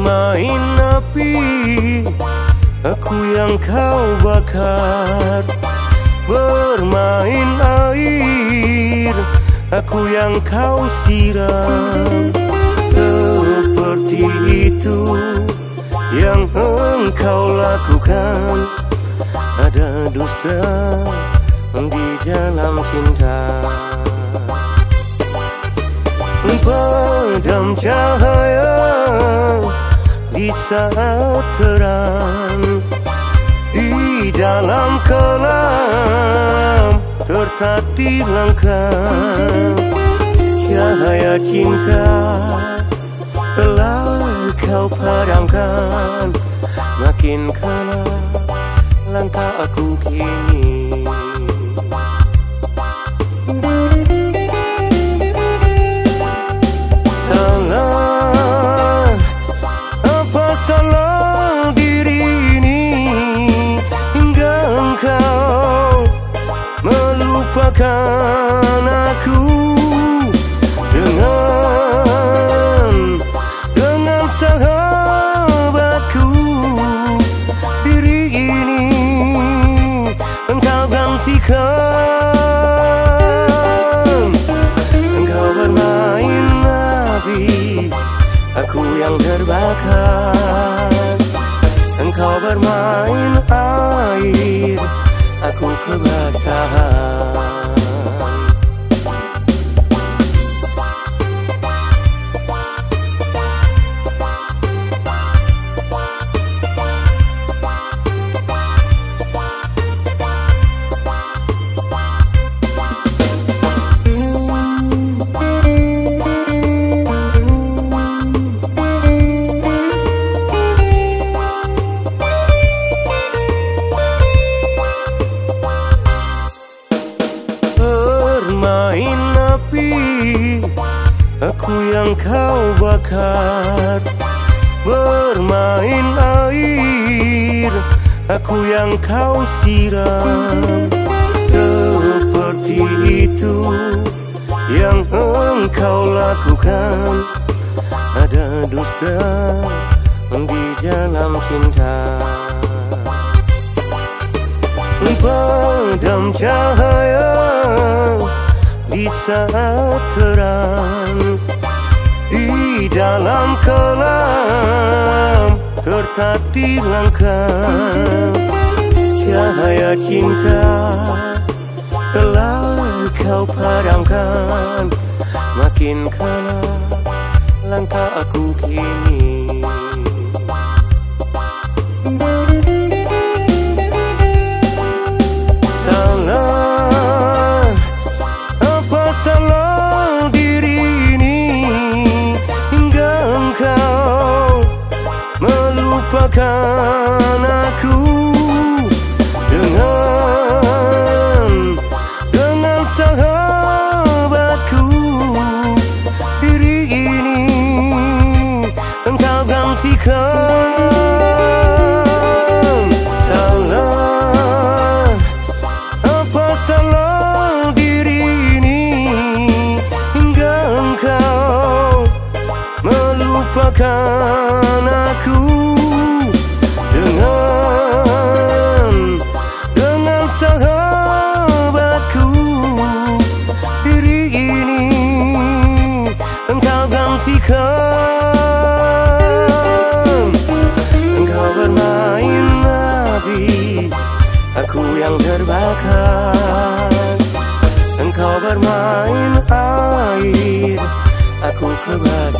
bermain api, aku yang kau bakar. Bermain air, aku yang kau siram. Seperti itu yang engkau lakukan. Ada dusta di dalam cinta. Padam cahaya di saat terang, di dalam kelam tertatih langkah. Cahaya cinta telah kau padamkan, makin kalah langkah aku kini. Salah, apa salah diri ini hingga engkau melupakan aku. Dengan sahabatku, diri ini engkau gantikan. Engkau bermain api, aku yang terbakar. Engkau bermain air, aku kebasahan. Bermain api, aku yang kau bakar. Bermain air, aku yang kau siram. Seperti itu yang engkau lakukan. Ada dusta di dalam cinta. Padam cahaya di saat terang, di dalam kelam tertatih langkah. Cahaya cinta telah kau padamkan, makin kalah langkah aku kini. Salah, apa salah diri ini hingga engkau melupakan aku. Dengan sahabatku, diri ini engkau gantikan. Salah, apa salah diri ini hingga engkau melupakan aku. Dengan sahabatku, diri ini engkau gantikan. Engkau bermain api, aku yang terbakar. Engkau bermain air, aku kebasahan.